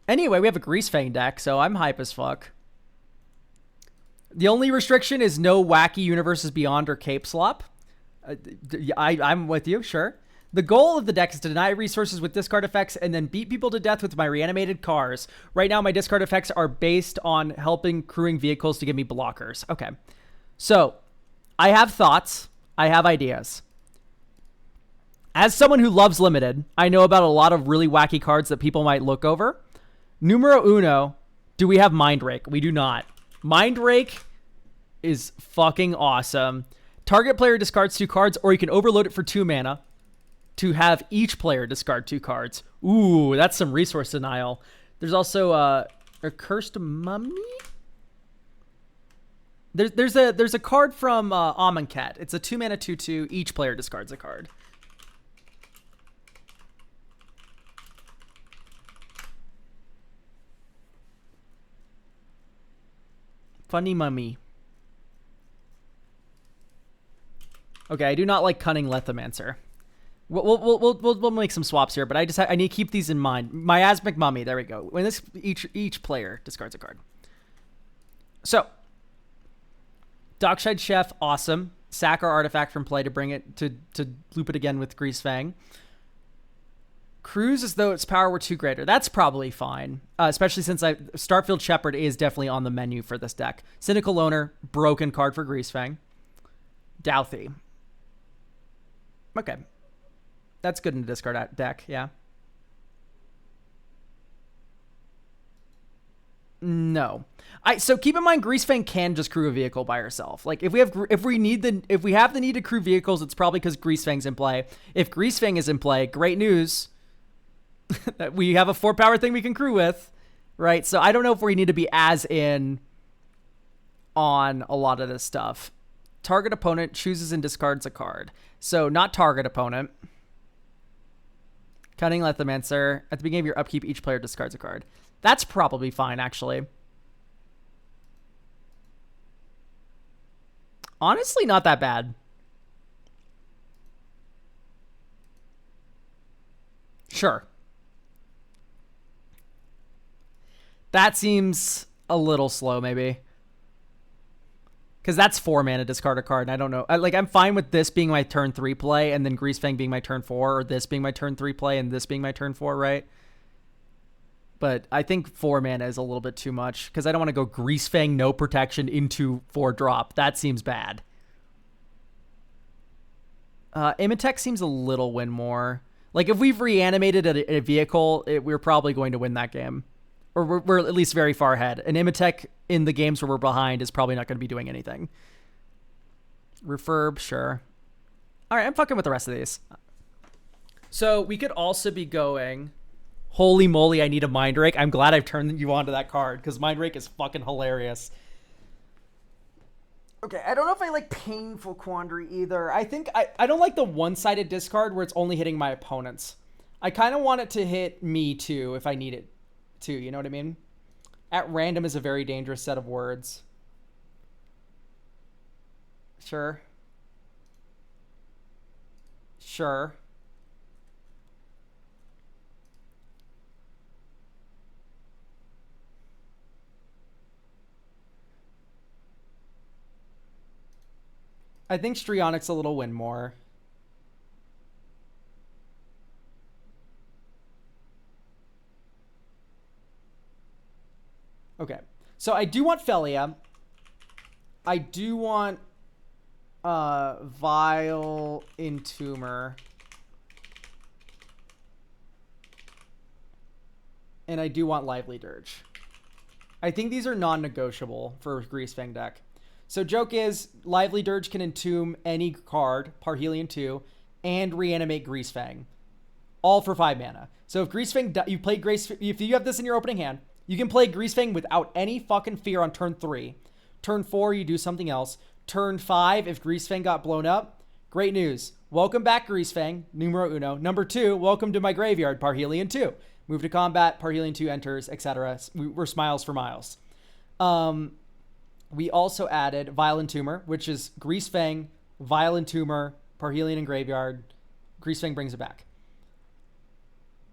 Anyway, we have a Greasefang deck, so I'm hype as fuck. The only restriction is no wacky universes beyond or cape slop. I'm with you, sure. The goal of the deck is to deny resources with discard effects and then beat people to death with my reanimated cars. Right now, my discard effects are based on helping crewing vehicles to give me blockers. Okay. So, I have thoughts. I have ideas. As someone who loves Limited, I know about a lot of really wacky cards that people might look over. Numero uno, do we have Mind Rake? We do not. Mind Rake is fucking awesome. Target player discards 2 cards, or you can overload it for 2 mana to have each player discard 2 cards. Ooh, that's some resource denial. There's also a Cursed Mummy? There's a card from Amonkhet. It's a 2 mana 2/2. Each player discards a card. Funny Mummy. Okay, I do not like Cunning Lethomancer. We'll make some swaps here, but I need to keep these in mind. Miasmic Mummy, there we go. When this each player discards a card. So, Dockside Chef, awesome. Sack our artifact from play to bring it to loop it again with Greasefang. Cruise as though its power were 2 greater. That's probably fine, especially since Starfield Shepherd is definitely on the menu for this deck. Cynical Loner, broken card for Greasefang. Douthie. Okay. That's good in the discard deck, yeah. No. So keep in mind, Greasefang can just crew a vehicle by herself. Like if we have the need to crew vehicles, it's probably because Greasefang's in play. If Greasefang is in play, great news. We have a 4-power thing we can crew with, right? So I don't know if we need to be as in on a lot of this stuff. Target opponent chooses and discards a card. So not target opponent. Cunning Lethomancer. At the beginning of your upkeep, each player discards a card. That's probably fine, actually. Honestly, not that bad. Sure. That seems a little slow, maybe. Because that's 4 mana, discard a card, and I don't know. I'm fine with this being my turn 3 play, and then Greasefang being my turn 4, or this being my turn 3 play, and this being my turn 4, right? But I think 4 mana is a little bit too much, because I don't want to go Greasefang, no protection, into 4-drop. That seems bad. Imitech seems a little win more. Like, if we've reanimated a vehicle, we're probably going to win that game. Or we're at least very far ahead. An Imitech in the games where we're behind is probably not going to be doing anything. Refurb, sure. All right, I'm fucking with the rest of these. So we could also be going, holy moly, I need a Mind Rake. I'm glad I've turned you onto that card, because Mind Rake is fucking hilarious. Okay, I don't know if I like Painful Quandary either. I think I don't like the one-sided discard where it's only hitting my opponents. I kind of want it to hit me too if I need it to, you know what I mean? At random is a very dangerous set of words. Sure. Sure. I think Strionic's a little win more. Okay. So I do want Felia. I do want Vile Entomber. And I do want Lively Dirge. I think these are non-negotiable for Greasefang deck. So joke is, Lively Dirge can entomb any card, Parhelion 2, and reanimate Greasefang. All for 5 mana. So if Greasefang, you play if you have this in your opening hand, you can play Greasefang without any fucking fear on turn 3. Turn 4, you do something else. Turn 5, if Greasefang got blown up, great news. Welcome back, Greasefang, numero uno. Number 2, welcome to my graveyard, Parhelion 2. Move to combat, Parhelion 2 enters, etc. We're smiles for miles. We also added Vile Entomber, which is Greasefang, Vile Entomber, Parhelion in graveyard. Greasefang brings it back.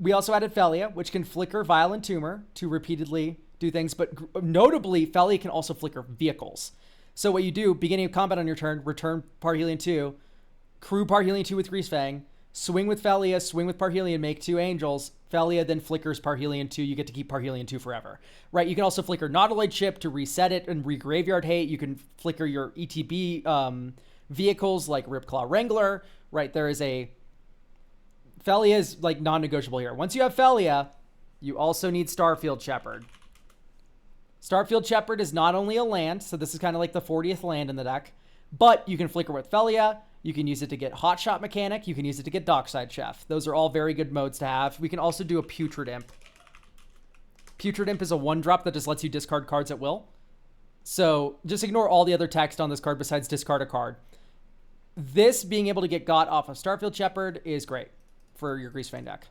We also added Felia, which can flicker Violent Tumor to repeatedly do things, but notably, Felia can also flicker vehicles. So what you do, beginning of combat on your turn, return Parhelion 2, crew Parhelion 2 with Greasefang, swing with Felia, swing with Parhelion, make 2 angels. Felia then flickers Parhelion 2. You get to keep Parhelion 2 forever. Right? You can also flicker Nautiloid Ship to reset it and re-graveyard hate. You can flicker your ETB vehicles like Ripclaw Wrangler. Right? There is a... Felia is like non-negotiable here. Once you have Felia, you also need Starfield Shepherd. Starfield Shepherd is not only a land, so this is kind of like the 40th land in the deck, but you can flicker with Felia. You can use it to get Hotshot Mechanic. You can use it to get Dockside Chef. Those are all very good modes to have. We can also do a Putrid Imp. Putrid Imp is a 1-drop that just lets you discard cards at will. So just ignore all the other text on this card besides discard a card. This being able to get got off of Starfield Shepherd is great for your Greasefang deck.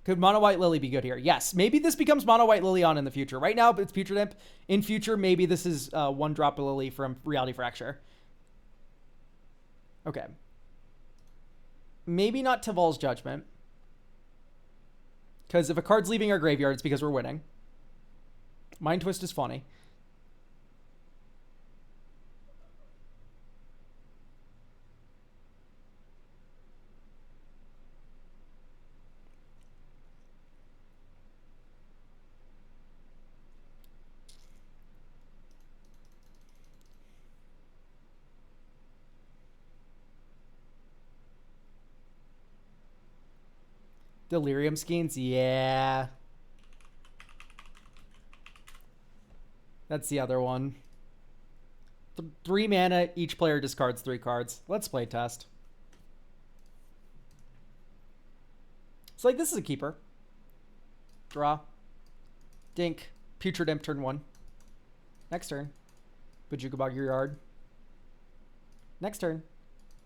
Could Mono White Lily be good here? Yes. Maybe this becomes Mono White Lily on in the future. Right now, it's Putrid Imp. In future, maybe this is 1-drop Lily from Reality Fracture. Okay. Maybe not Tival's Judgment. Because if a card's leaving our graveyard, it's because we're winning. Mind Twist is funny. Delirium Skeins? Yeah. That's the other one. 3 mana, each player discards 3 cards. Let's play test. It's like, this is a keeper. Draw. Dink. Putrid Imp turn 1. Next turn. Bojuka Bog your yard. Next turn.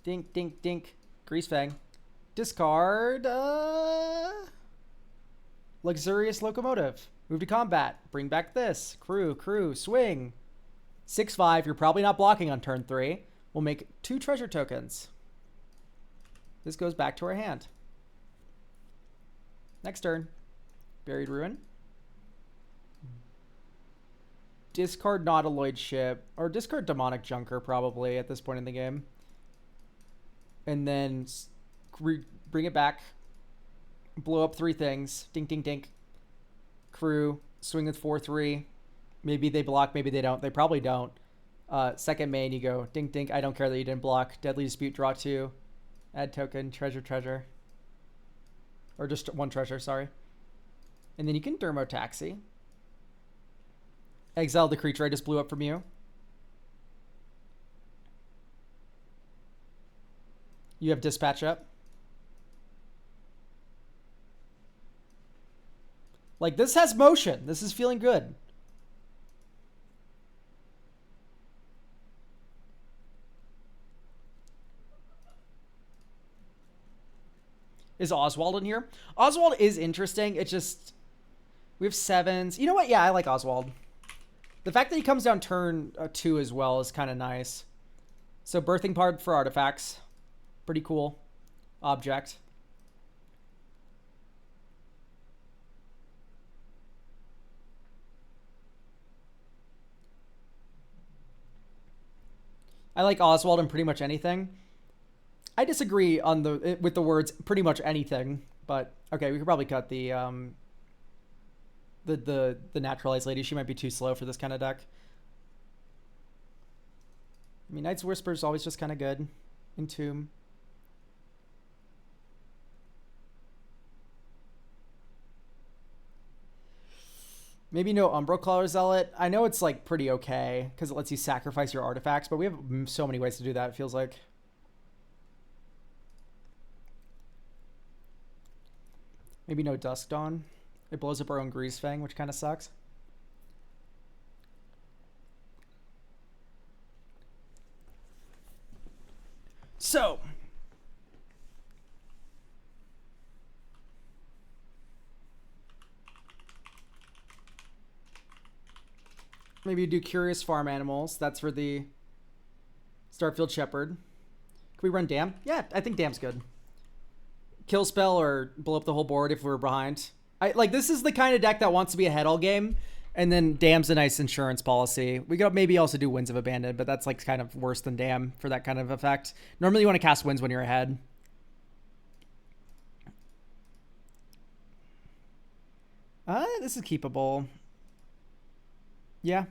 Dink, dink, dink. Greasefang. Discard. Luxurious Locomotive. Move to combat. Bring back this. Crew. Swing. 6/5. You're probably not blocking on turn 3. We'll make 2 treasure tokens. This goes back to our hand. Next turn. Buried Ruin. Discard Nautiloid Ship. Or discard Demonic Junker, probably, at this point in the game. And then bring it back. Blow up 3 things. Dink, dink, dink. Crew. Swing with 4/3. Maybe they block, maybe they don't. They probably don't. Second main, you go dink, dink. I don't care that you didn't block. Deadly Dispute, draw 2. Add token, treasure. Or just 1 treasure, sorry. And then you can Dermo Taxi. Exile the creature I just blew up from you. You have Dispatch up. Like, this has motion. This is feeling good. Is Oswald in here? Oswald is interesting. It just... We have 7s. You know what? Yeah, I like Oswald. The fact that he comes down turn 2 as well is kind of nice. So Birthing Part for artifacts. Pretty cool object. I like Oswald in pretty much anything. I disagree on with the words pretty much anything, but okay, we could probably cut the naturalized lady. She might be too slow for this kind of deck. I mean, Knight's Whisper is always just kind of good. Entomb. Maybe no Umbral Zealot. I know it's like pretty okay because it lets you sacrifice your artifacts, but we have so many ways to do that, it feels like. Maybe no Dusk Dawn. It blows up our own Greasefang, which kind of sucks. So, maybe you do Curious Farm Animals. That's for the Starfield Shepherd. Can we run Dam? Yeah, I think Dam's good. kill spell or blow up the whole board if we're behind. I like this is the kind of deck that wants to be ahead all game, and then Dam's a nice insurance policy. We could maybe also do Winds of Abandon, but that's like kind of worse than Dam for that kind of effect. Normally you want to cast Winds when you're ahead. This is keepable. Yeah.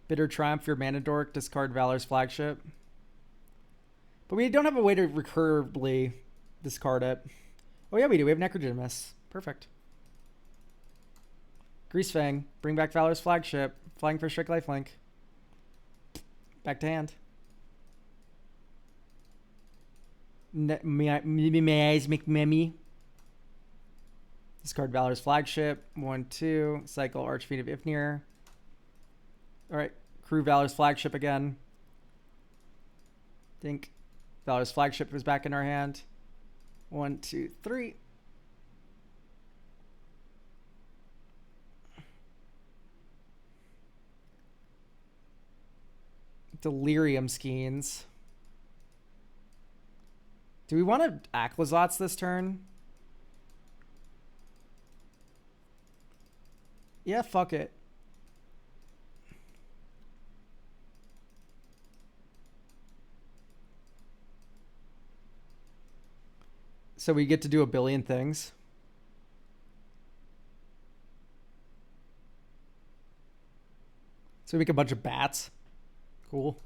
Bitter Triumph, your mana dork, discard Valor's Flagship. But we don't have a way to recursively discard it. Oh yeah, we do. We have Necrogymus. Perfect. Greasefang, bring back Valor's Flagship. Flying for Strict Lifelink. Back to hand. McMemmy. Discard Valor's Flagship. 1/2. Cycle Archfiend of Ifnir. Alright. Crew Valor's Flagship again. Think Valor's Flagship was back in our hand. 1, 2, 3. Delirium Skeins. Do we want to Aclazotz this turn? Yeah, fuck it. So we get to do a billion things. So we make a bunch of bats. Cool.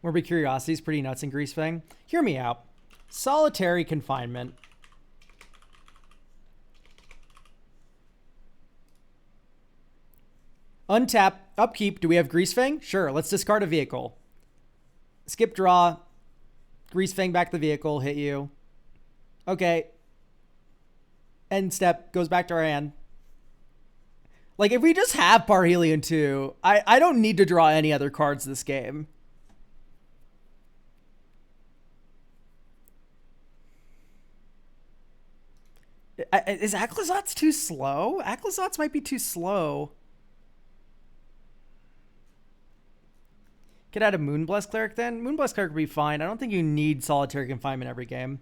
Morbid Curiosity is pretty nuts in Greasefang. Hear me out. Solitary Confinement. Untap, upkeep. Do we have Greasefang? Sure, let's discard a vehicle. Skip draw. Greasefang back the vehicle, hit you. Okay. End step, goes back to our hand. Like, if we just have Parhelion 2, I don't need to draw any other cards this game. Is Aclazotz too slow? Aclazotz might be too slow. Get out of Moonblessed Cleric then? Moonblessed Cleric would be fine. I don't think you need Solitary Confinement every game.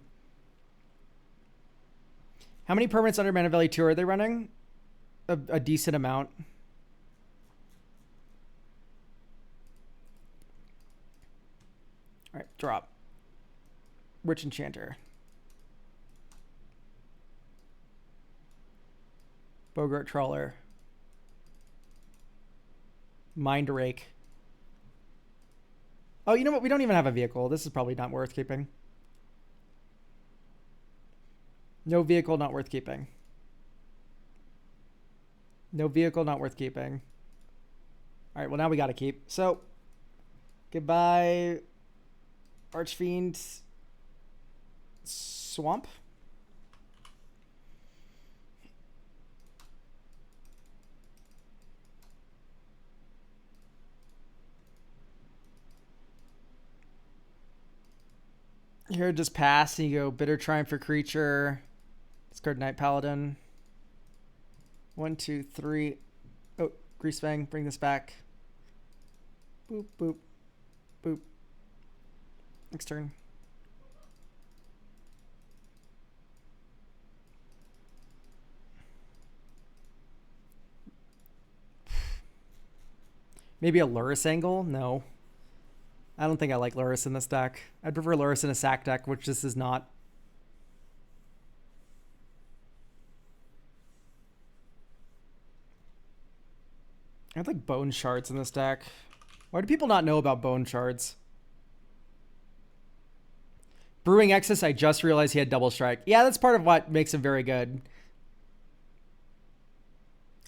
How many permanents under Mana Valley 2 are they running? A decent amount. Alright, drop. Witch Enchanter. Bogart Trawler. Mind Rake. Oh, you know what? We don't even have a vehicle. This is probably not worth keeping. No vehicle, not worth keeping. No vehicle, not worth keeping. All right, well, now we got to keep. So, goodbye, Archfiend Swamp. Here, just pass, and you go Bitter Triumph for creature. Discard Night Paladin. 1, 2, 3. Oh, Greasefang, bring this back. Boop, boop, boop. Next turn. Maybe a Lurrus angle? No. I don't think I like Lurrus in this deck. I'd prefer Lurrus in a sack deck, which this is not. I have like Bone Shards in this deck. Why do people not know about Bone Shards? Brewing Excess, I just realized he had Double Strike. Yeah, that's part of what makes him very good.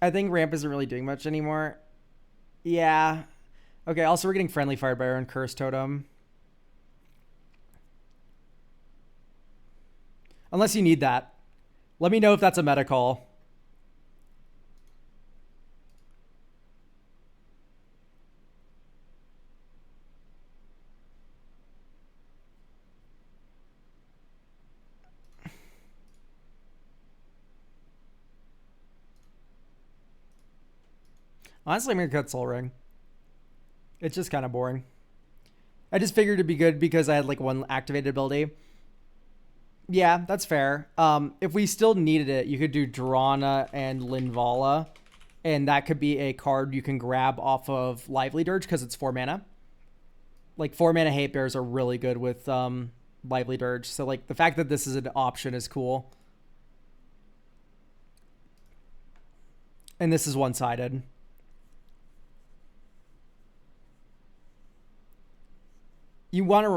I think Ramp isn't really doing much anymore. Yeah. Okay, also we're getting Friendly Fire by and Curse Totem. Unless you need that. Let me know if that's a meta call. Honestly, I'm going to cut Soul Ring. It's just kind of boring. I just figured it'd be good because I had like one activated ability. Yeah, that's fair. If we still needed it, you could do Drana and Linvala, and that could be a card you can grab off of Lively Dirge because it's 4 mana. Like 4 mana Hate Bears are really good with Lively Dirge. So like the fact that this is an option is cool. And this is one-sided. You want to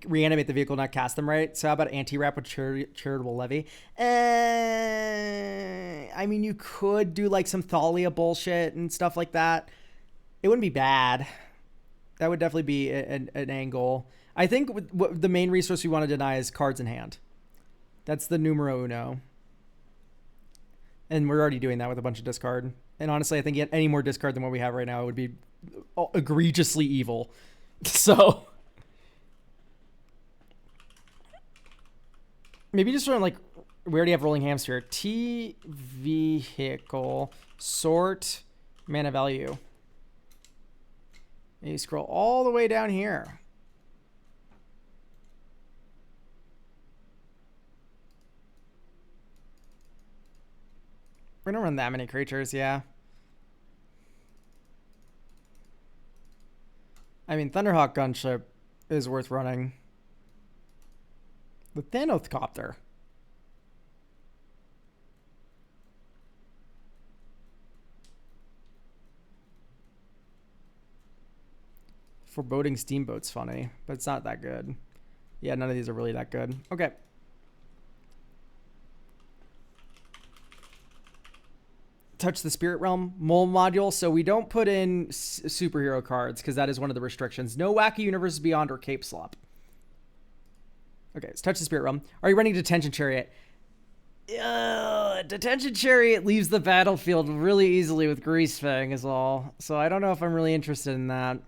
reanimate the vehicle, not cast them, right? So how about anti-wrap with charitable levy? I mean, you could do like some Thalia bullshit and stuff like that. It wouldn't be bad. That would definitely be an angle. I think the main resource we want to deny is cards in hand. That's the numero uno. And we're already doing that with a bunch of discard. And honestly, I think any more discard than what we have right now would be egregiously evil. So maybe just run like, we already have Rolling Hamster. T vehicle sort mana value. And you scroll all the way down here. We're gonna run that many creatures, yeah. I mean, Thunderhawk Gunship is worth running. The Thanos Copter. Foreboding Steamboat's funny, but it's not that good. Yeah, none of these are really that good. Okay. Touch the Spirit Realm Mole module. So we don't put in superhero cards because that is one of the restrictions. No Wacky Universes Beyond or Cape Slop. Okay, let's touch the Spirit Realm. Are you running Detention Chariot? Detention Chariot leaves the battlefield really easily with Greasefang is all. So I don't know if I'm really interested in that.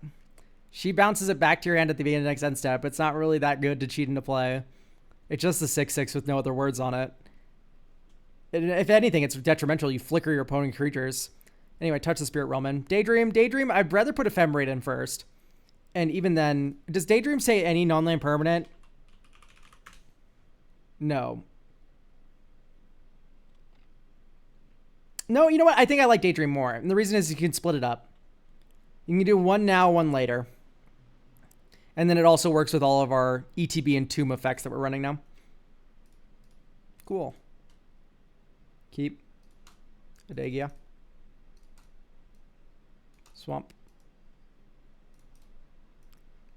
She bounces it back to your hand at the beginning of the next end step. It's not really that good to cheat into play. It's just a 6/6 with no other words on it. And if anything, it's detrimental. You flicker your opponent creatures. Anyway, touch the Spirit Realm in. Daydream, I'd rather put Ephemerate in first. And even then, does Daydream say any non-land permanent? No. No, you know what? I think I like Daydream more. And the reason is you can split it up. You can do one now, one later. And then it also works with all of our ETB and Tomb effects that we're running now. Cool. Keep. Adagia. Swamp.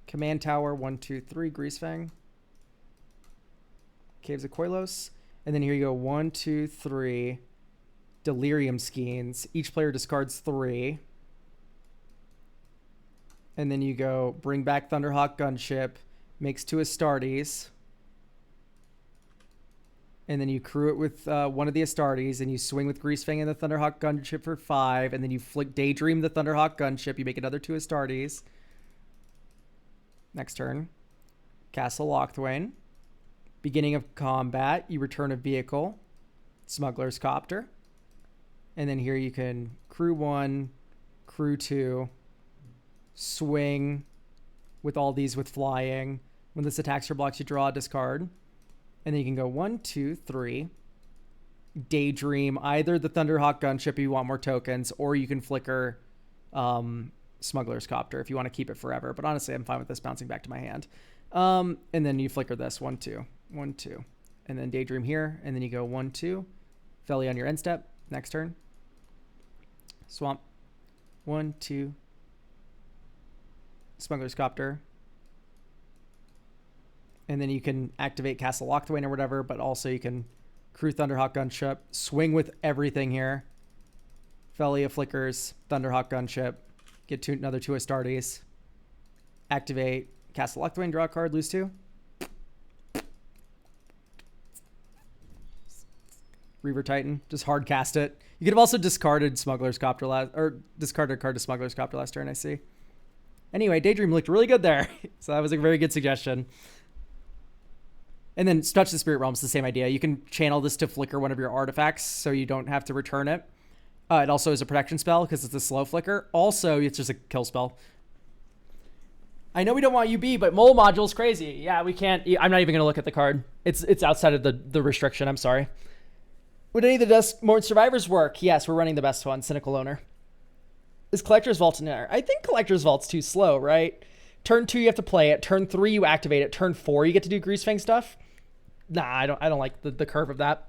Command Tower, 1, 2, 3, Greasefang. Caves of Koilos. And then here you go, 1, 2, 3, Delirium Skeins. Each player discards 3. And then you go, bring back Thunderhawk Gunship, makes 2 Astartes. And then you crew it with one of the Astartes, and you swing with Greasefang and the Thunderhawk Gunship for 5, and then you flick Daydream the Thunderhawk Gunship, you make another 2 Astartes. Next turn. Castle Lochthwain. Beginning of combat, you return a vehicle. Smuggler's Copter. And then here you can crew 1, crew 2, swing with all these with flying. When this attacks or blocks, you draw a discard. And then you can go 1, 2, 3. Daydream either the Thunderhawk Gunship if you want more tokens, or you can flicker Smuggler's Copter if you want to keep it forever. But honestly, I'm fine with this bouncing back to my hand. And then you flicker this 1, 2, 1, 2. And then Daydream here. And then you go 1, 2. Felly on your end step. Next turn. Swamp. 1, 2. Smuggler's Copter. And then you can activate Castle Lochthwain or whatever, but also you can crew Thunderhawk Gunship, swing with everything here. Felly of Flickers, Thunderhawk Gunship, get another 2 Astartes, activate Castle Lochthwain, draw a card, lose 2. Reaver Titan, just hard cast it. You could have also discarded Smuggler's Copter discarded a card to Smuggler's Copter last turn, I see. Anyway, Daydream looked really good there. So that was a very good suggestion. And then Touch the Spirit Realm is the same idea. You can channel this to flicker one of your artifacts so you don't have to return it. It also is a protection spell because it's a slow flicker. Also, it's just a kill spell. I know we don't want UB, but Mole Module's crazy. Yeah, we can't. I'm not even going to look at the card. It's outside of the restriction. I'm sorry. Would any of the Duskmorn survivors work? Yes, we're running the best one. Cynical Owner. Is Collector's Vault in there? I think Collector's Vault's too slow, right? Turn 2, you have to play it. Turn 3, you activate it. Turn 4, you get to do Greasefang stuff. Nah, I don't like the curve of that.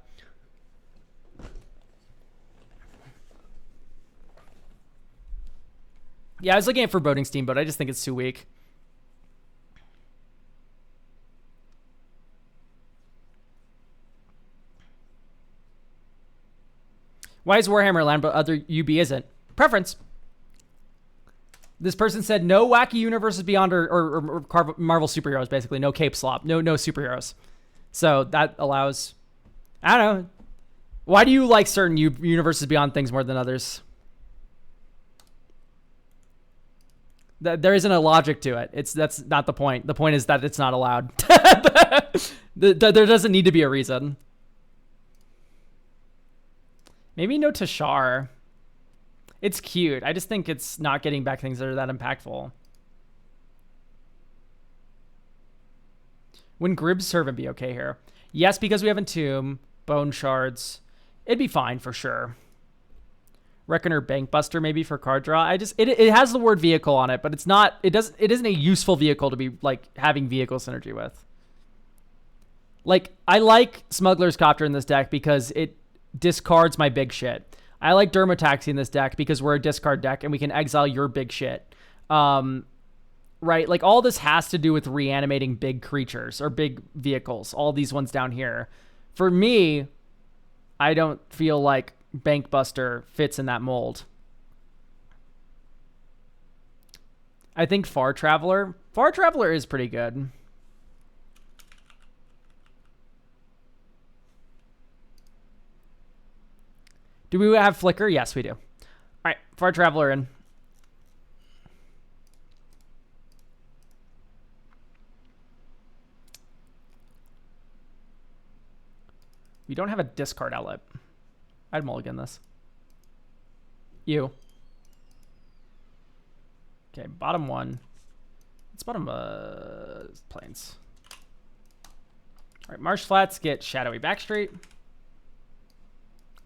Yeah, I was looking at Foreboding Steamboat. I just think it's too weak. Why is Warhammer land but other UB isn't? Preference. This person said no wacky universes beyond or Marvel superheroes, basically. No cape slop. No superheroes. So that allows... I don't know. Why do you like certain universes beyond things more than others? There isn't a logic to it. That's not the point. The point is that it's not allowed. There doesn't need to be a reason. Maybe no Tashar. It's cute. I just think it's not getting back things that are that impactful. Wouldn't Gribb's Servant be okay here? Yes, because we have Entomb, Bone Shards. It'd be fine for sure. Reckoner Bankbuster maybe for card draw. It has the word vehicle on it, but it's not. It isn't a useful vehicle to be like having vehicle synergy with. Like I like Smuggler's Copter in this deck because it discards my big shit. I like Dermotaxi in this deck because we're a discard deck and we can exile your big shit. Right? Like all this has to do with reanimating big creatures or big vehicles. All these ones down here. For me, I don't feel like Bankbuster fits in that mold. I think Far Traveler is pretty good. Do we have Flicker? Yes, we do. All right, Far Traveler in. We don't have a discard outlet. I'd mulligan this. You. Okay, bottom one. It's bottom plains. All right, Marsh Flats get Shadowy Backstreet.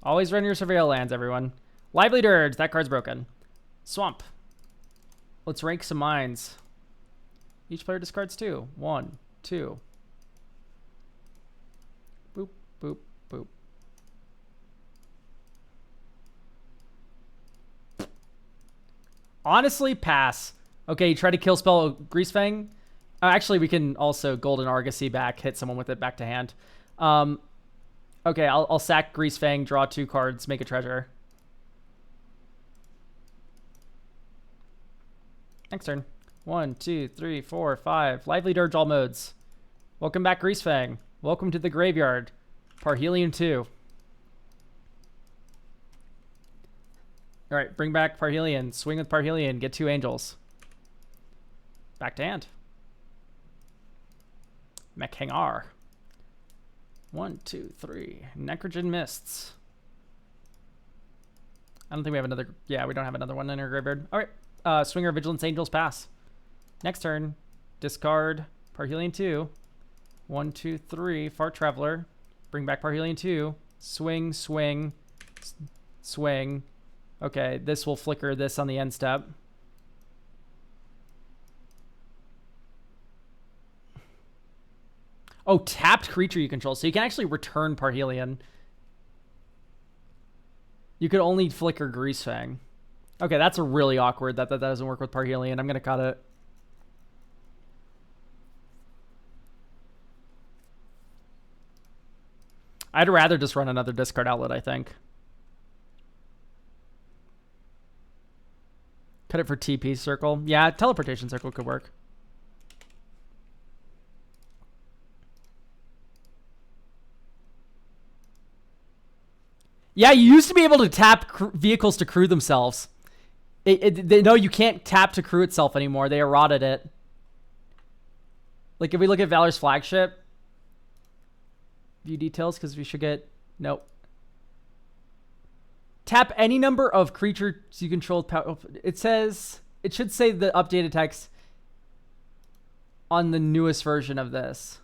Always run your Surveil lands, everyone. Lively Dirge, that card's broken. Swamp. Let's rank some mines. Each player discards 2. 1, 2. Boop, boop, boop. Honestly, pass. Okay, you try to kill spell Greasefang. Actually, we can also Golden Argosy back, hit someone with it back to hand. Okay, I'll sack Greasefang, draw 2 cards, make a treasure. Next turn. 1, 2, 3, 4, 5. Lively Dirge all modes. Welcome back, Greasefang. Welcome to the graveyard. Parhelion 2. All right, bring back Parhelion. Swing with Parhelion. Get 2 angels. Back to hand. Mekhangar. 1, 2, 3. Necrogen Mists. I don't think we have another... Yeah, we don't have another one in our graveyard. All right. Swinger Vigilance Angels pass. Next turn. Discard Parhelion 2. 1, 2, 3. Fart Traveler. Bring back Parhelion 2. Swing, swing, swing. Okay, this will flicker this on the end step. Oh, tapped creature you control. So you can actually return Parhelion. You could only flicker Greasefang. Okay, that's a really awkward. That doesn't work with Parhelion. I'm going to cut it. I'd rather just run another discard outlet, I think. Cut it for TP Circle. Yeah, Teleportation Circle could work. Yeah, you used to be able to tap vehicles to crew themselves. No, you can't tap to crew itself anymore. They eroded it. Like, if we look at Valor's Flagship, view details, because we should get... Nope. Tap any number of creatures you control. It says, it should say the updated text on the newest version of this.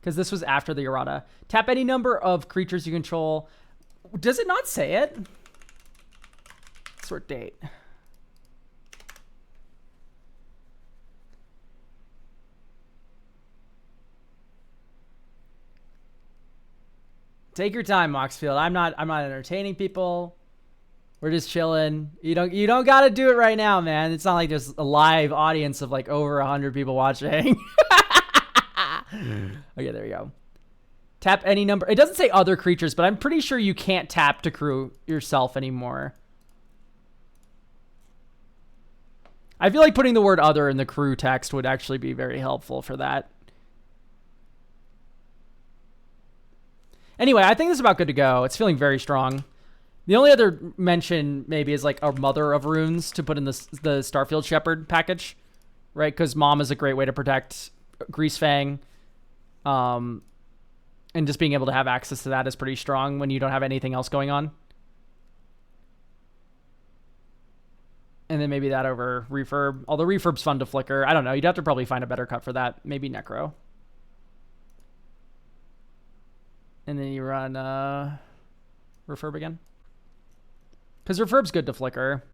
Because this was after the errata. Tap any number of creatures you control. Does it not say it? Sort date. Take your time, Moxfield. I'm not entertaining people. We're just chilling. You don't gotta do it right now, man. It's not like there's a live audience of like over 100 people watching. Okay, there you go. Tap any number. It doesn't say other creatures, but I'm pretty sure you can't tap to crew yourself anymore. I feel like putting the word other in the crew text would actually be very helpful for that. Anyway, I think this is about good to go. It's feeling very strong. The only other mention maybe is like a Mother of Runes to put in the Starfield Shepherd package, right? Because Mom is a great way to protect Greasefang. And just being able to have access to that is pretty strong when you don't have anything else going on. And then maybe that over Refurb. Although Refurb's fun to flicker. I don't know. You'd have to probably find a better cut for that. Maybe Necro. And then you run Refurb again. Because Refurb's good to flicker.